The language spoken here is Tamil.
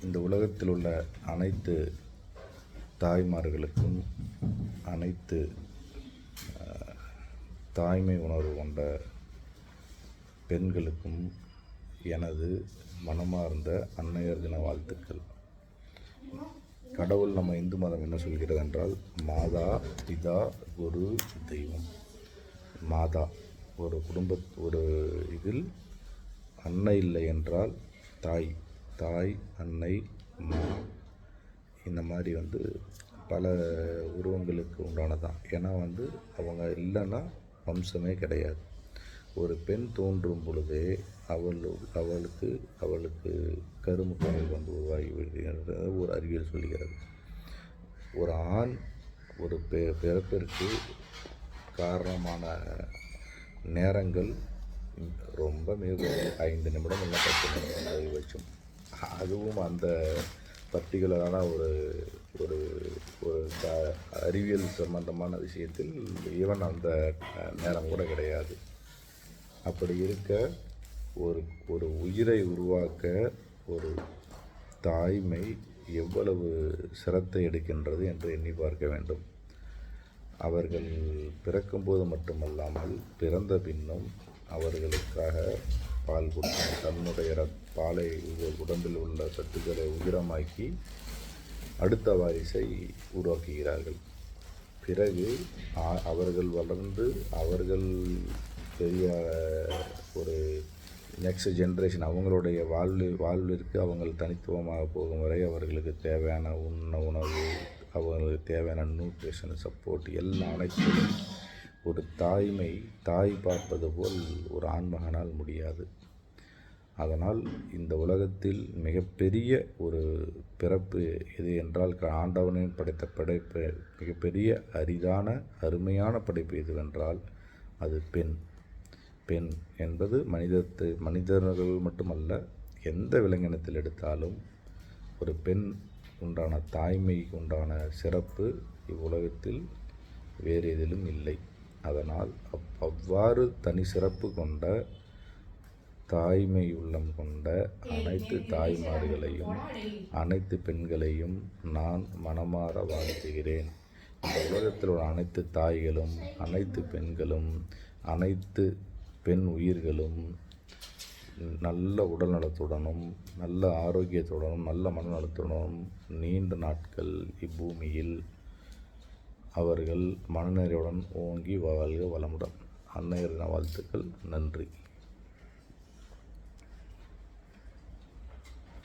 இந்த உலகத்தில் உள்ள அனைத்து தாய்மார்களுக்கும், அனைத்து தாய்மை உணர்வு கொண்ட பெண்களுக்கும் எனது மனமார்ந்த அன்னையர் தின வாழ்த்துக்கள். கடவுள் நம்ம இந்து மதம் என்ன சொல்கிறது என்றால், மாதா பிதா குரு தெய்வம். மாதா ஒரு ஒரு இதில் அன்னை இல்லை என்றால் தாய், தாய் அன்னை மா, இந்த மாதிரி பல உருவங்களுக்கு உண்டானதான். ஏன்னா அவங்க இல்லைன்னா வம்சமே கிடையாது. ஒரு பெண் தோன்றும் பொழுதே அவளுக்கு கருமுட்டைகள் உருவாகி விடுகிறது ஒரு அறிவியல் சொல்கிறது. ஒரு ஆண் ஒரு பிறப்பிற்கு காரணமான நேரங்கள் ரொம்ப மிக 5 நிமிடம் இல்லை 10 நிமிடம் அதிகபட்சம். அதுவும் அந்த பர்டிகுலரான ஒரு ஒரு ஒரு அறிவியல் சம்பந்தமான விஷயத்தில் ஈவன் அந்த நேரம் கூட கிடையாது. அப்படி இருக்க ஒரு உயிரை உருவாக்க ஒரு தாய்மை எவ்வளவு சிரத்தை எடுக்கின்றது என்று எண்ணி பார்க்க வேண்டும். அவர்கள் பிறக்கும்போது மட்டுமல்லாமல் பிறந்த பின்னும் அவர்களுக்காக பால் கொடுக்கும் தன்னுடைய பாலை உடம்பில் உள்ள சத்துக்களை உதிரமாக்கி அடுத்த வாரிசை உருவாக்குகிறார்கள். பிறகு அவர்கள் வளர்ந்து அவர்கள் பெரிய ஒரு நெக்ஸ்ட் ஜென்ரேஷன் அவங்களுடைய வாழ்விற்கு அவங்கள் தனித்துவமாக போகும் வரை அவர்களுக்கு தேவையான உணவு, அவங்களுக்கு தேவையான நியூட்ரிஷன் சப்போர்ட் எல்லாம் அனைத்தும் ஒரு தாய் பார்ப்பது போல் ஒரு ஆண்மகனால் முடியாது. அதனால் இந்த உலகத்தில் மிகப்பெரிய ஒரு பிறப்பு எது என்றால், ஆண்டவனின் படைத்த படைப்பு மிகப்பெரிய அரிதான அருமையான படைப்பு எதுவென்றால் அது பெண். பெண் என்பது மனிதர்கள் மட்டுமல்ல, எந்த விலங்கினத்தில் எடுத்தாலும் ஒரு பெண் உண்டான தாய்மைக்கு உண்டான சிறப்பு இவ்வுலகத்தில் வேறு எதிலும் இல்லை. அதனால் அவ்வாறு தனி சிறப்பு கொண்ட தாய்மை உள்ளம் கொண்ட அனைத்து தாய்மார்களையும் அனைத்து பெண்களையும் நான் மனமாற வாழ்த்துகிறேன். இந்த உலகத்தில் உள்ள அனைத்து தாய்களும் அனைத்து பெண்களும் அனைத்து பெண் உயிர்களும் நல்ல உடல் நலத்துடனும் நல்ல ஆரோக்கியத்துடனும் நல்ல மனநலத்துடனும் நீண்ட நாட்கள் இப்பூமியில் அவர்கள் மனநிறைவுடன் ஓங்கி வாழ்க வளமுடன். அன்னையர் தின வாழ்த்துக்கள். நன்றி.